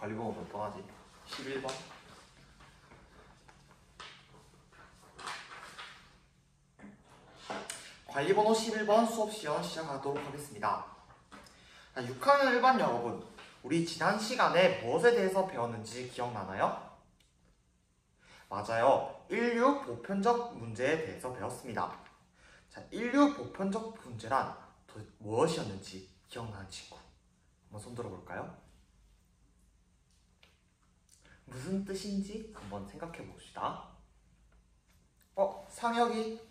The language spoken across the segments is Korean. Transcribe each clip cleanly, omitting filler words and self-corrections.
관리번호 몇 번 하지? 11번? 관리번호 11번 수업 시연 시작하도록 하겠습니다. 6학년 1반 여러분, 우리 지난 시간에 무엇에 대해서 배웠는지 기억나나요? 맞아요. 인류 보편적 문제에 대해서 배웠습니다. 자, 인류 보편적 문제란 무엇이었는지 기억나는 친구 한번 손 들어볼까요? 무슨 뜻인지 한번 생각해 봅시다. 상혁이?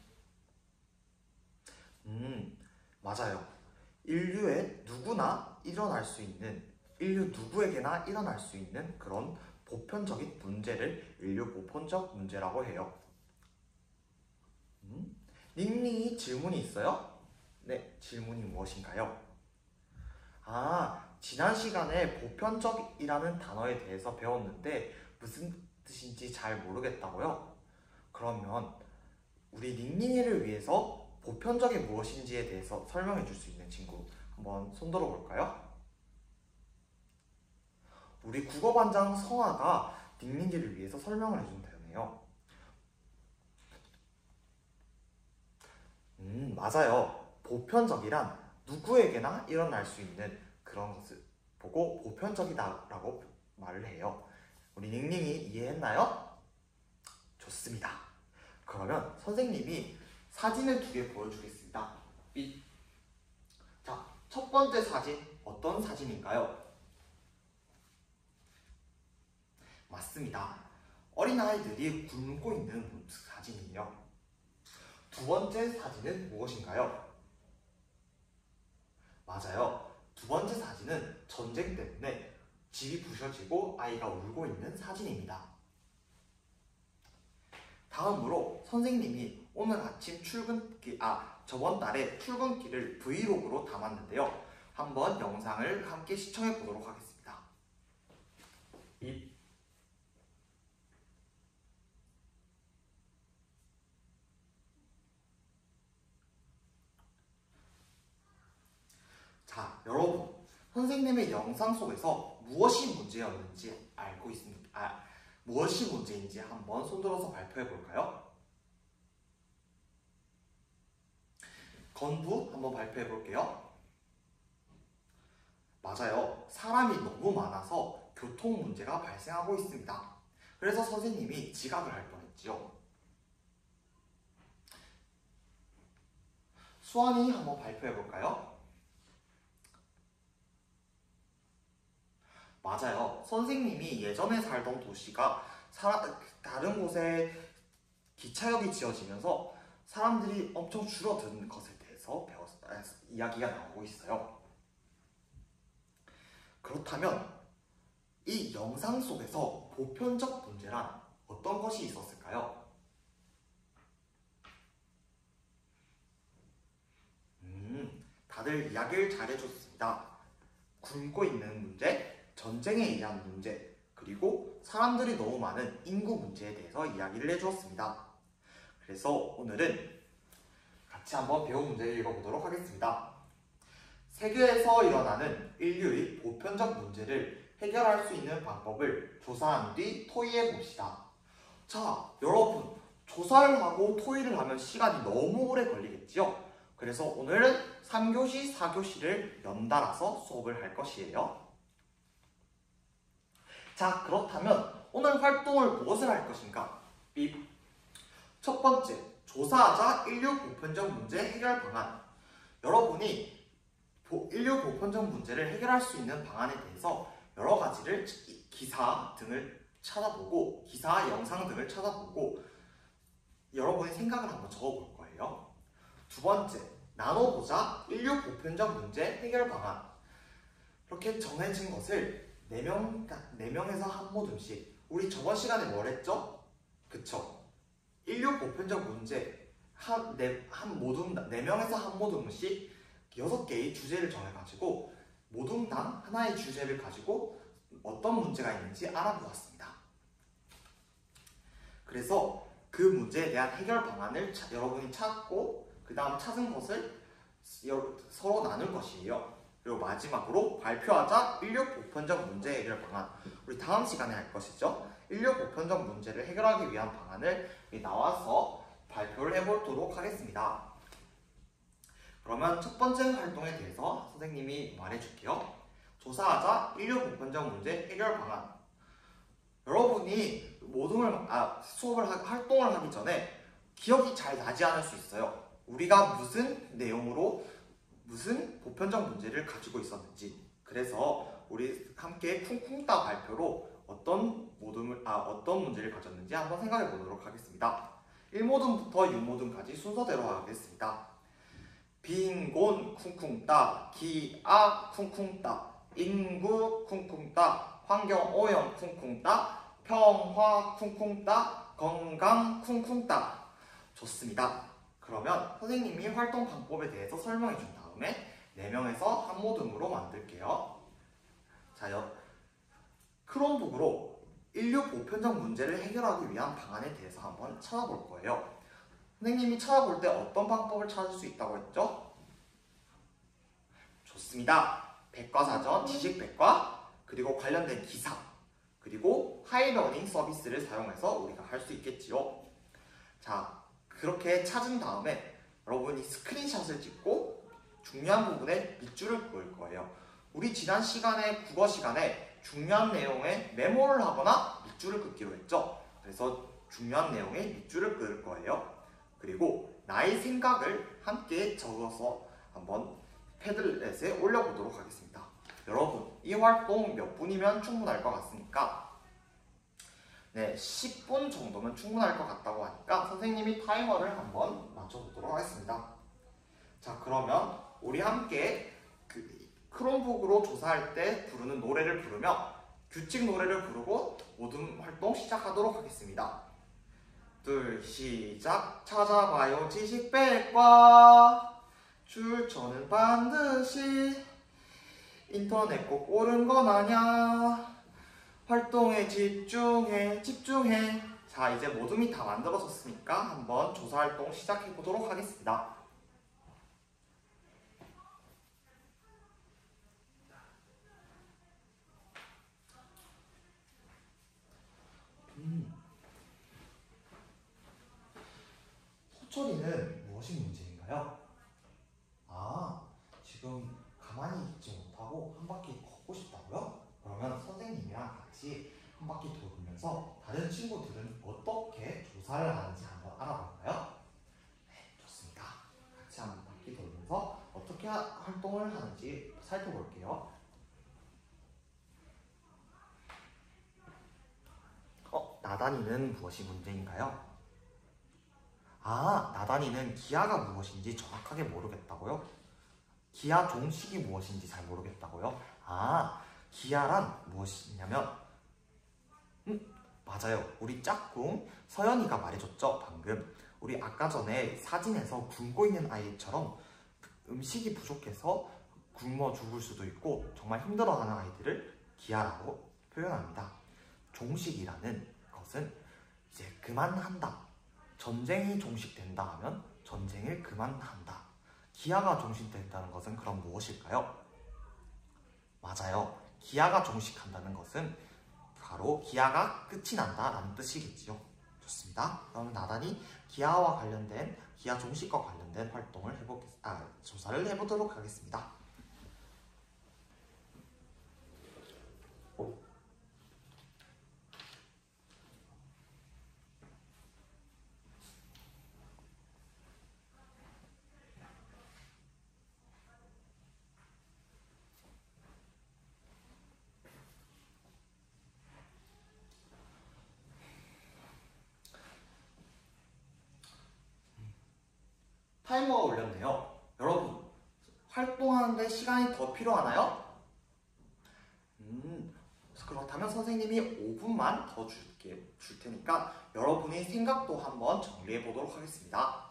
맞아요. 인류에 누구나 일어날 수 있는, 인류 누구에게나 일어날 수 있는 그런 보편적인 문제를 인류 보편적 문제라고 해요. 닝닝이 질문이 있어요? 네, 질문이 무엇인가요? 지난 시간에 보편적이라는 단어에 대해서 배웠는데 무슨 뜻인지 잘 모르겠다고요? 그러면 우리 닝닝이를 위해서 보편적이 무엇인지에 대해서 설명해 줄 수 있는 친구 한번 손 들어 볼까요? 우리 국어반장 성아가 닝닝이를 위해서 설명을 해준다네요. 맞아요. 보편적이란 누구에게나 일어날 수 있는 그런 것을 보고 보편적이다라고 말을 해요. 우리 닝닝이 이해했나요? 좋습니다. 그러면 선생님이 사진을 2개 보여주겠습니다. 자, 첫 번째 사진 어떤 사진인가요? 맞습니다. 어린아이들이 굶고 있는 사진이에요. 두 번째 사진은 무엇인가요? 맞아요. 두 번째 사진은 전쟁 때문에 집이 부셔지고 아이가 울고 있는 사진입니다. 다음으로 선생님이 오늘 아침 저번 달에 출근길을 브이로그로 담았는데요. 한번 영상을 함께 시청해 보도록 하겠습니다. 자, 여러분, 선생님의 영상 속에서 무엇이 문제였는지 알고 있습니까? 무엇이 문제인지 한번 손들어서 발표해 볼까요? 건부 한번 발표해 볼게요. 맞아요. 사람이 너무 많아서 교통 문제가 발생하고 있습니다. 그래서 선생님이 지각을 할 뻔했지요. 수환이 한번 발표해 볼까요? 맞아요. 선생님이 예전에 살던 도시가 다른 곳에 기차역이 지어지면서 사람들이 엄청 줄어드는 것에 대해서 이야기가 나오고 있어요. 그렇다면 이 영상 속에서 보편적 문제란 어떤 것이 있었을까요? 다들 이야기를 잘해줬습니다. 굶고 있는 문제, 전쟁에 의한 문제, 그리고 사람들이 너무 많은 인구 문제에 대해서 이야기를 해주었습니다. 그래서 오늘은 같이 한번 배운 문제를 읽어보도록 하겠습니다. 세계에서 일어나는 인류의 보편적 문제를 해결할 수 있는 방법을 조사한 뒤 토의해 봅시다. 자, 여러분, 조사를 하고 토의를 하면 시간이 너무 오래 걸리겠지요? 그래서 오늘은 3교시, 4교시를 연달아서 수업을 할 것이에요. 자, 그렇다면 오늘 활동을 무엇을 할 것인가? 첫 번째, 조사하자 인류 보편적 문제 해결 방안. 여러분이 인류 보편적 문제를 해결할 수 있는 방안에 대해서 여러 가지를 기사 등을 찾아보고, 기사 영상 등을 찾아보고 여러분의 생각을 한번 적어볼 거예요. 두 번째, 나눠보자 인류 보편적 문제 해결 방안. 이렇게 정해진 것을 4명에서 한 모듬씩. 우리 저번 시간에 뭘 했죠? 그쵸? 인류 보편적 문제 4명에서 한 모듬씩 6개의 주제를 정해가지고 모둠당 하나의 주제를 가지고 어떤 문제가 있는지 알아보았습니다. 그래서 그 문제에 대한 해결 방안을 여러분이 찾고 그 다음 찾은 것을 서로 나눌 것이에요. 그리고 마지막으로 발표하자 인류 보편적 문제 해결 방안. 우리 다음 시간에 할 것이죠. 인류 보편적 문제를 해결하기 위한 방안을 나와서 발표를 해보도록 하겠습니다. 그러면 첫 번째 활동에 대해서 선생님이 말해줄게요. 조사하자 인류 보편적 문제 해결 방안. 여러분이 활동을 하기 전에 기억이 잘 나지 않을 수 있어요. 우리가 무슨 내용으로 무슨 보편적 문제를 가지고 있었는지. 그래서 우리 함께 쿵쿵따 발표로 어떤 문제를 가졌는지 한번 생각해 보도록 하겠습니다. 1모듬부터 6모듬까지 순서대로 하겠습니다. 빈곤 쿵쿵따, 기아 쿵쿵따, 인구 쿵쿵따, 환경오염 쿵쿵따, 평화 쿵쿵따, 건강 쿵쿵따. 좋습니다. 그러면 선생님이 활동 방법에 대해서 설명해 준 다음에 4명에서 한 모듬으로 만들게요. 자, 크롬북으로 인류 보편적 문제를 해결하기 위한 방안에 대해서 한번 찾아볼 거예요. 선생님이 찾아볼 때 어떤 방법을 찾을 수 있다고 했죠? 좋습니다. 백과사전, 지식백과, 그리고 관련된 기사, 그리고 하이러닝 서비스를 사용해서 우리가 할 수 있겠지요. 자, 그렇게 찾은 다음에 여러분이 스크린샷을 찍고 중요한 부분에 밑줄을 그을 거예요. 우리 지난 시간에 국어 시간에 중요한 내용에 메모를 하거나 밑줄을 긋기로 했죠. 그래서 중요한 내용에 밑줄을 그을 거예요. 그리고 나의 생각을 함께 적어서 한번 패들렛에 올려보도록 하겠습니다. 여러분, 이 활동 몇 분이면 충분할 것 같습니까? 네, 10분 정도면 충분할 것 같다고 하니까 선생님이 타이머를 한번 맞춰보도록 하겠습니다. 자, 그러면 우리 함께 크롬북으로 조사할 때 부르는 노래를 부르며 규칙 노래를 부르고 모든 활동 시작하도록 하겠습니다. 둘, 시작! 찾아봐요 지식백과 출처는 반드시 인터넷 꼭 옳은 건 아냐. 활동에 집중해. 자, 이제 모둠이 다 만들어졌으니까 한번 조사활동 시작해 보도록 하겠습니다. 호철이는 무엇이 문제인가요? 지금 가만히 있지 못하고 한 바퀴 걷고 싶다고요? 그러면 선생님이랑 같이 한 바퀴 돌면서 다른 친구들은 어떻게 조사를 하는지 한번 알아볼까요? 네, 좋습니다. 같이 한 바퀴 돌면서 어떻게 활동을 하는지 살펴볼게요. 나단이는 무엇이 문제인가요? 나단이는 기아가 무엇인지 정확하게 모르겠다고요? 기아 종식이 무엇인지 잘 모르겠다고요? 기아란 무엇이냐면 맞아요. 우리 짝꿍 서연이가 말해줬죠, 방금. 우리 아까 전에 사진에서 굶고 있는 아이처럼 음식이 부족해서 굶어 죽을 수도 있고 정말 힘들어하는 아이들을 기아라고 표현합니다. 종식이라는 것은 이제 그만한다. 전쟁이 종식된다 하면 전쟁을 그만한다. 기아가 종식된다는 것은 그럼 무엇일까요? 맞아요. 기아가 종식한다는 것은 바로 기아가 끝이 난다 라는 뜻이겠지요. 좋습니다. 그럼 나단이 기아와 관련된 기아 종식과 관련된 활동을 조사를 해보도록 하겠습니다. 타이머가 올렸네요. 여러분, 활동하는데 시간이 더 필요하나요? 그렇다면 선생님이 5분만 더 줄 테니까 여러분의 생각도 한번 정리해 보도록 하겠습니다.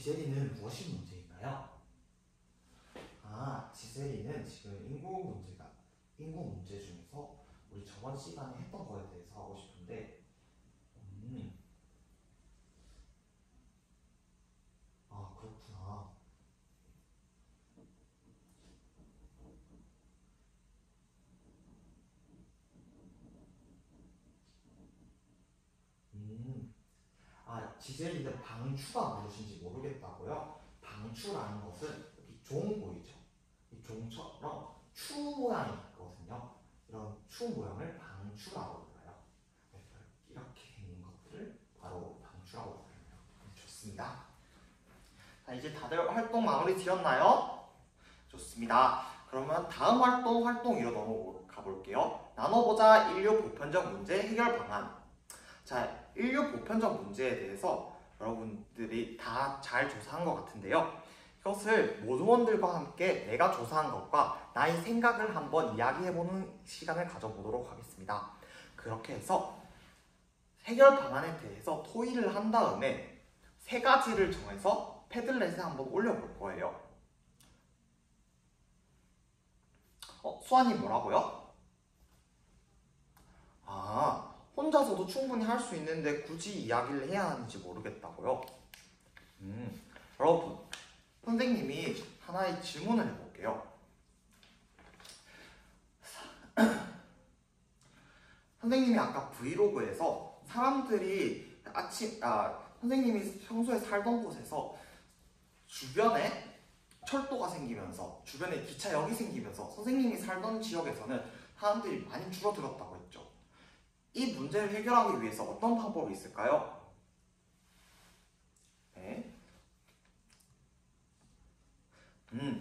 지젤이는 무엇이 문제인가요? 있을까요? 지젤이는 지금 인구 문제 중에서 우리 저번 시간에 했던 거에 대해서 하고 싶은데, 그렇구나. 지젤이는 방추가 무엇인지 모르겠다고요? 방추라는 것은 여기 종 보이죠? 이 종처럼 추 모양이 있거든요. 이런 추 모양을 방추라고 불러요. 이렇게 생긴 것들을 바로 방추라고 불러요. 좋습니다. 자, 이제 다들 활동 마무리 지었나요? 좋습니다. 그러면 다음 활동으로 넘어가 볼게요. 나눠보자 인류 보편적 문제 해결 방안. 자, 인류 보편적 문제에 대해서 여러분들이 다 잘 조사한 것 같은데요. 이것을 모두원들과 함께 내가 조사한 것과 나의 생각을 한번 이야기해보는 시간을 가져보도록 하겠습니다. 그렇게 해서 해결 방안에 대해서 토의를 한 다음에 3가지를 정해서 패들렛에 한번 올려볼 거예요. 수아님 뭐라고요? 혼자서도 충분히 할 수 있는데 굳이 이야기를 해야 하는지 모르겠다고요? 여러분, 선생님이 하나의 질문을 해볼게요. 선생님이 아까 브이로그에서 사람들이 선생님이 평소에 살던 곳에서 주변에 철도가 생기면서 주변에 기차역이 생기면서 선생님이 살던 지역에서는 사람들이 많이 줄어들었다고 했죠. 이 문제를 해결하기 위해서 어떤 방법이 있을까요? 네.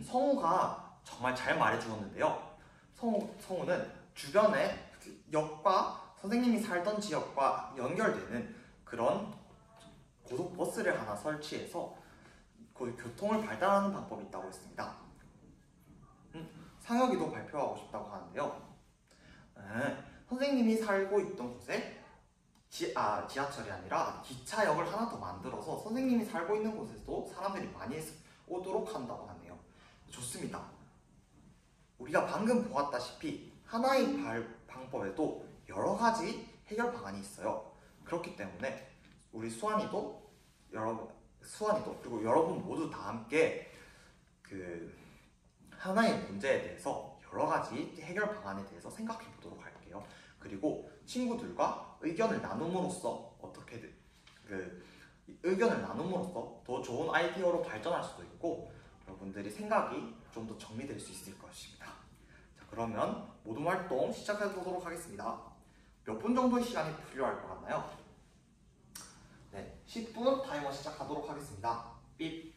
성우가 정말 잘 말해주었는데요. 성우는 주변에 역과 선생님이 살던 지역과 연결되는 그런 고속버스를 하나 설치해서 교통을 발달하는 방법이 있다고 했습니다. 상혁이도 발표하고 싶다고 하는데요. 선생님이 살고 있던 곳에 지하철이 아니라 기차역을 하나 더 만들어서 선생님이 살고 있는 곳에도 사람들이 많이 오도록 한다고 하네요. 좋습니다. 우리가 방금 보았다시피 하나의 방법에도 여러 가지 해결 방안이 있어요. 그렇기 때문에 우리 수환이도 그리고 여러분 모두 다 함께 그 하나의 문제에 대해서 여러 가지 해결 방안에 대해서 생각해 보도록 할게요. 그리고 친구들과 의견을 나눔으로써 더 좋은 아이디어로 발전할 수도 있고 여러분들이 생각이 좀 더 정리될 수 있을 것입니다. 자, 그러면 모둠 활동 시작해 보도록 하겠습니다. 몇 분 정도의 시간이 필요할 것 같나요? 네, 10분 타이머 시작하도록 하겠습니다. 삐.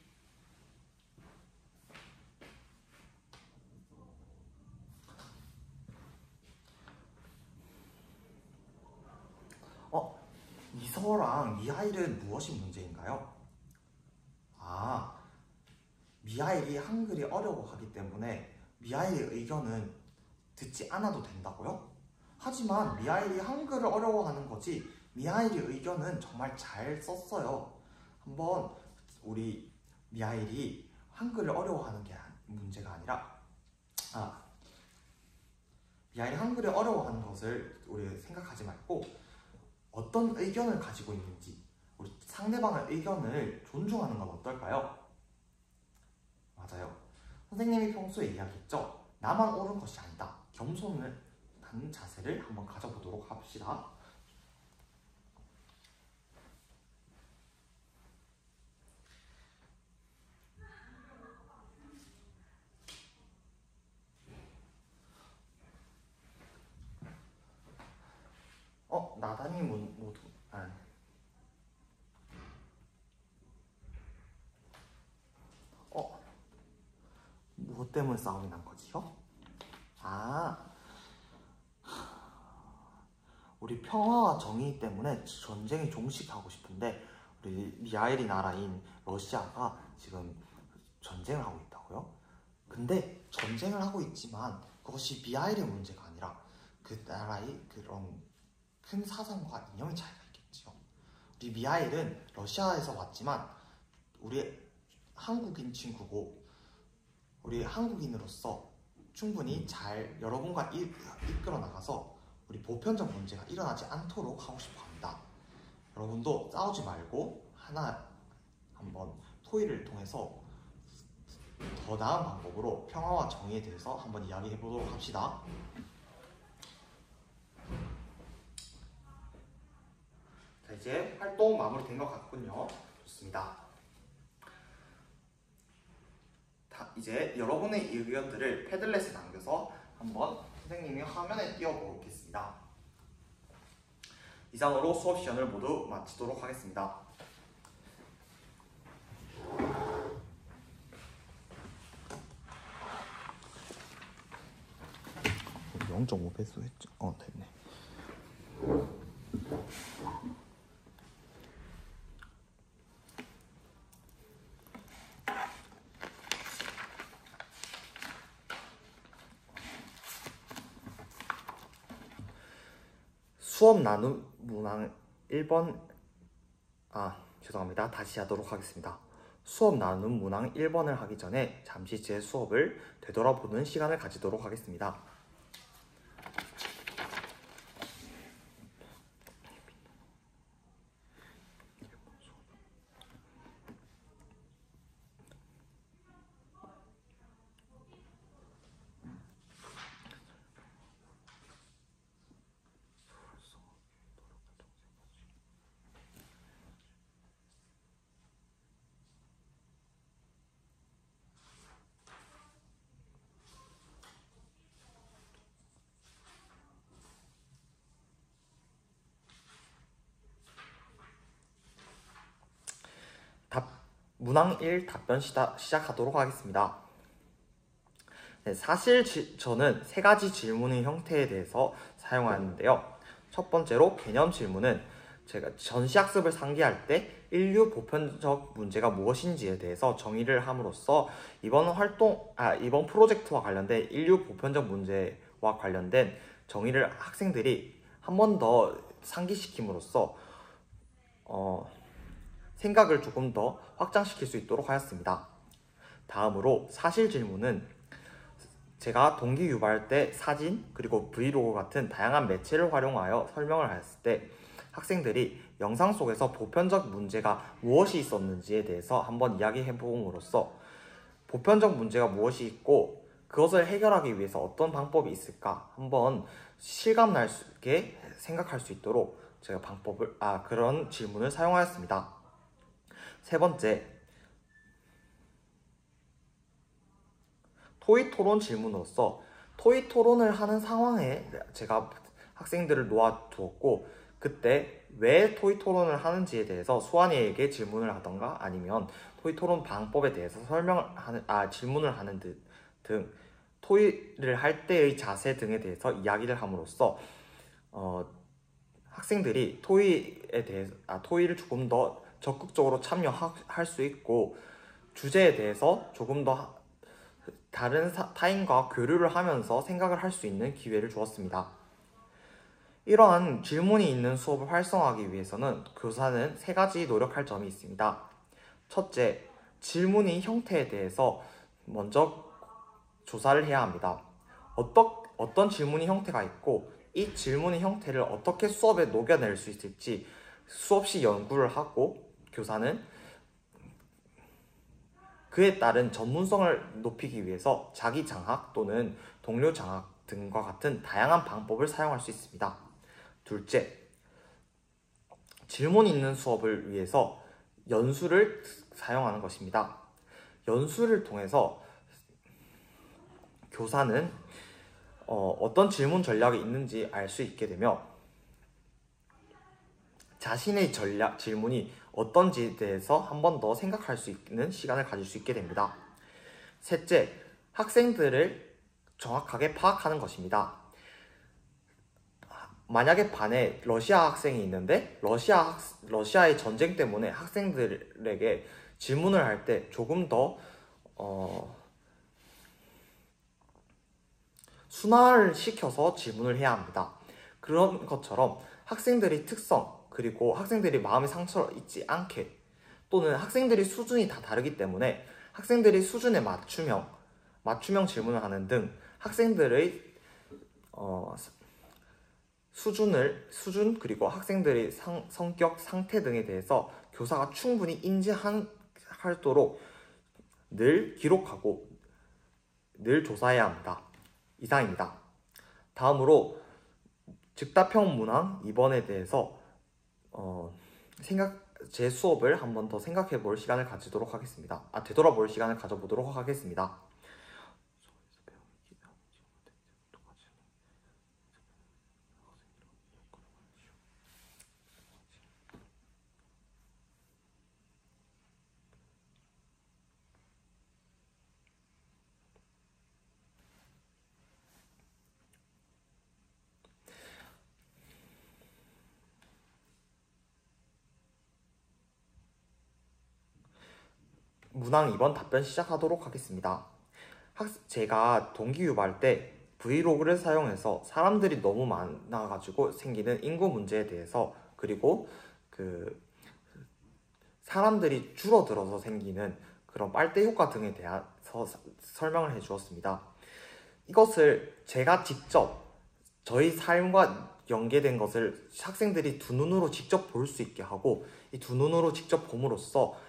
이서랑 미하일은 무엇이 문제인가요? 미하일이 한글이 어려워하기 때문에 미하일의 의견은 듣지 않아도 된다고요? 하지만 미하일이 한글을 어려워하는 거지 미하일의 의견은 정말 잘 썼어요. 한번 우리 미하일이 한글을 어려워하는 게 문제가 아니라 미하일이 한글을 어려워하는 것을 우리 생각하지 말고 어떤 의견을 가지고 있는지 우리 상대방의 의견을 존중하는 건 어떨까요? 맞아요. 선생님이 평소에 이야기했죠. 나만 옳은 것이 아니다. 겸손을 하는 자세를 한번 가져보도록 합시다. 나단이 모두 무엇 때문에 싸움이 난 거지요? 우리 평화와 정의 때문에 전쟁이 종식하고 싶은데 우리 미하일이 나라인 러시아가 지금 전쟁을 하고 있다고요? 근데 전쟁을 하고 있지만 그것이 미하일의 문제가 아니라 그 나라의 그런 큰 사상과 이념의 차이가 있겠죠. 우리 미하일은 러시아에서 왔지만 우리 한국인 친구고 우리 한국인으로서 충분히 잘 여러분과 이끌어 나가서 우리 보편적 문제가 일어나지 않도록 하고 싶어 합니다. 여러분도 싸우지 말고 하나 한번 토의를 통해서 더 나은 방법으로 평화와 정의에 대해서 한번 이야기해 보도록 합시다. 자, 이제 활동 마무리된 것 같군요. 좋습니다. 이제 여러분의 의견들을 패들렛에 남겨서 한번 선생님이 화면에 띄워보겠습니다. 이상으로 수업 시간을 모두 마치도록 하겠습니다. 0.5배수 했죠? 됐네. 수업 나눔 문항 1번 죄송합니다. 다시 하도록 하겠습니다. 수업 나눔 문항 1번을 하기 전에 잠시 제 수업을 되돌아보는 시간을 가지도록 하겠습니다. 문항 1 답변 시작하도록 하겠습니다. 네, 사실 저는 세 가지 질문의 형태에 대해서 사용하는데요. 첫 번째로 개념 질문은 제가 전시학습을 상기할 때 인류 보편적 문제가 무엇인지에 대해서 정의를 함으로써 이번 프로젝트와 관련된 인류 보편적 문제와 관련된 정의를 학생들이 한 번 더 상기시킴으로써 생각을 조금 더 확장시킬 수 있도록 하였습니다. 다음으로 사실 질문은 제가 동기 유발할 때 사진 그리고 브이로그 같은 다양한 매체를 활용하여 설명을 하였을 때 학생들이 영상 속에서 보편적 문제가 무엇이 있었는지에 대해서 한번 이야기해 봄으로써 보편적 문제가 무엇이 있고 그것을 해결하기 위해서 어떤 방법이 있을까 한번 실감나게 생각할 수 있도록 제가 그런 질문을 사용하였습니다. 세 번째, 토의 토론 질문으로서 토의 토론을 하는 상황에 제가 학생들을 놓아두었고 그때 왜 토의 토론을 하는지에 대해서 수환이에게 질문을 하던가 아니면 토의 토론 방법에 대해서 질문을 하는 등 토의를 할 때의 자세 등에 대해서 이야기를 함으로써 학생들이 토의를 조금 더 적극적으로 참여할 수 있고 주제에 대해서 조금 더 다른 타인과 교류를 하면서 생각을 할 수 있는 기회를 주었습니다. 이러한 질문이 있는 수업을 활성화하기 위해서는 교사는 세 가지 노력할 점이 있습니다. 첫째, 질문의 형태에 대해서 먼저 조사를 해야 합니다. 어떤 질문의 형태가 있고 이 질문의 형태를 어떻게 수업에 녹여낼 수 있을지 수없이 연구를 하고 교사는 그에 따른 전문성을 높이기 위해서 자기 장학 또는 동료 장학 등과 같은 다양한 방법을 사용할 수 있습니다. 둘째, 질문 있는 수업을 위해서 연수를 사용하는 것입니다. 연수를 통해서 교사는 어떤 질문 전략이 있는지 알 수 있게 되며 자신의 질문이 어떤지에 대해서 한 번 더 생각할 수 있는 시간을 가질 수 있게 됩니다. 셋째, 학생들을 정확하게 파악하는 것입니다. 만약에 반에 러시아 학생이 있는데 러시아의 전쟁 때문에 학생들에게 질문을 할 때 조금 더 순화를 시켜서 질문을 해야 합니다. 그런 것처럼 학생들의 특성 그리고 학생들이 마음의 상처를 입지 않게 또는 학생들이 수준이 다 다르기 때문에 학생들이 수준에 맞춤형 질문을 하는 등 학생들의 수준 그리고 학생들의 성격, 상태 등에 대해서 교사가 충분히 인지하도록 늘 기록하고 늘 조사해야 합니다. 이상입니다. 다음으로 즉답형 문항 2번에 대해서 제 수업을 한 번 더 생각해 볼 시간을 가지도록 하겠습니다. 되돌아볼 시간을 가져보도록 하겠습니다. 문항 2번 답변 시작하도록 하겠습니다. 제가 동기 유발 때 브이로그를 사용해서 사람들이 너무 많아가지고 생기는 인구 문제에 대해서 그리고 사람들이 줄어들어서 생기는 그런 빨대 효과 등에 대해서 설명을 해주었습니다. 이것을 제가 직접 저희 삶과 연계된 것을 학생들이 두 눈으로 직접 볼 수 있게 하고 이 두 눈으로 직접 봄으로써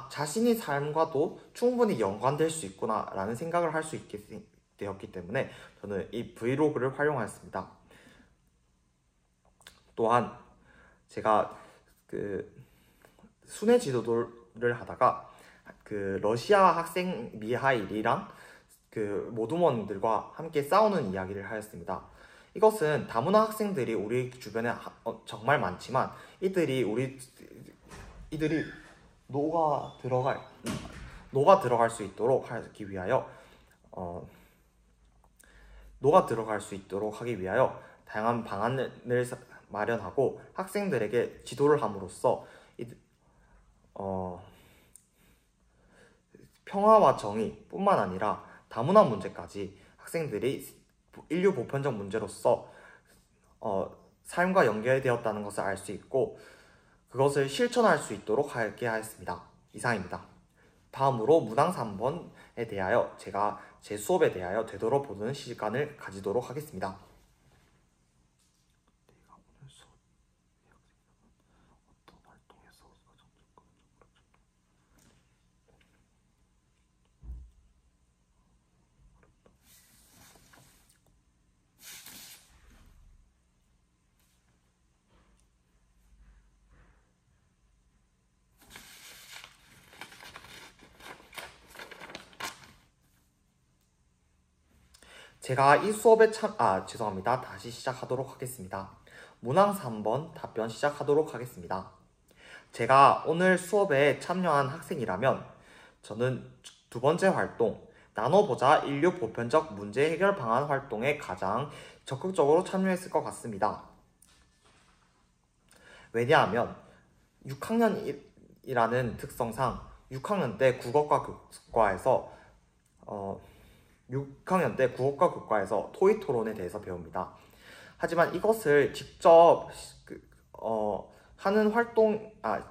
자신의 삶과도 충분히 연관될 수 있구나 라는 생각을 할 수 있게 되었기 때문에 저는 이 브이로그를 활용하였습니다. 또한 제가 순회 지도를 하다가 러시아 학생 미하일이랑 모두먼들과 함께 싸우는 이야기를 하였습니다. 이것은 다문화 학생들이 우리 주변에 정말 많지만 이들이 녹아 들어갈 수 있도록 하기 위하여 다양한 방안을 마련하고 학생들에게 지도를 함으로써 평화와 정의뿐만 아니라 다문화 문제까지 학생들이 인류 보편적 문제로서 삶과 연결되었다는 것을 알 수 있고 그것을 실천할 수 있도록 하게 하였습니다. 이상입니다. 다음으로 문항 3번에 대하여 제가 제 수업에 대하여 되돌아보는 시간을 가지도록 하겠습니다. 제가 이 수업에 죄송합니다. 다시 시작하도록 하겠습니다. 문항 3번 답변 시작하도록 하겠습니다. 제가 오늘 수업에 참여한 학생이라면 저는 두 번째 활동, 나눠보자 인류 보편적 문제 해결 방안 활동에 가장 적극적으로 참여했을 것 같습니다. 왜냐하면 6학년이라는 특성상 6학년 때 국어과 교과에서 토익 토론에 대해서 배웁니다. 하지만 이것을 직접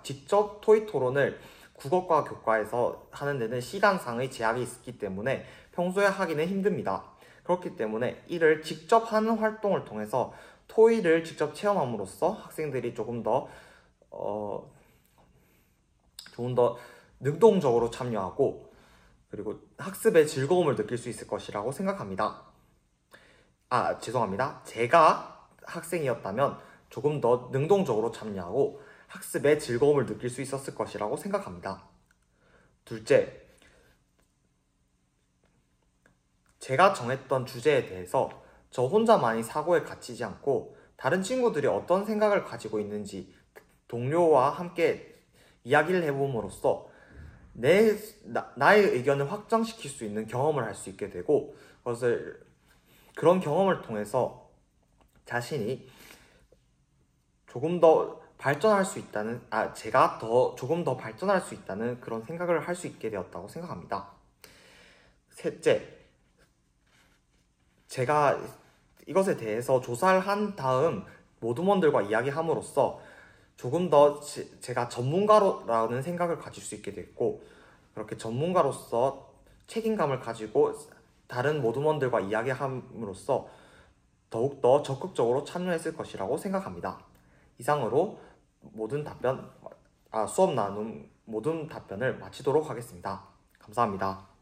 직접 토익 토론을 국어과 교과에서 하는 데는 시간상의 제약이 있기 때문에 평소에 하기는 힘듭니다. 그렇기 때문에 이를 직접 하는 활동을 통해서 토익을 직접 체험함으로써 학생들이 조금 더 능동적으로 참여하고 그리고 학습의 즐거움을 느낄 수 있을 것이라고 생각합니다. 죄송합니다. 제가 학생이었다면 조금 더 능동적으로 참여하고 학습의 즐거움을 느낄 수 있었을 것이라고 생각합니다. 둘째, 제가 정했던 주제에 대해서 저 혼자만이 사고에 갇히지 않고 다른 친구들이 어떤 생각을 가지고 있는지 동료와 함께 이야기를 해봄으로써 나의 의견을 확장시킬 수 있는 경험을 할 수 있게 되고 그런 경험을 통해서 자신이 조금 더 발전할 수 있다는 제가 조금 더 발전할 수 있다는 그런 생각을 할 수 있게 되었다고 생각합니다. 셋째, 제가 이것에 대해서 조사를 한 다음 모두먼들과 이야기함으로써 조금 더 제가 전문가라는 생각을 가질 수 있게 됐고, 그렇게 전문가로서 책임감을 가지고 다른 모둠원들과 이야기함으로써 더욱더 적극적으로 참여했을 것이라고 생각합니다. 이상으로 수업 나눔 모든 답변을 마치도록 하겠습니다. 감사합니다.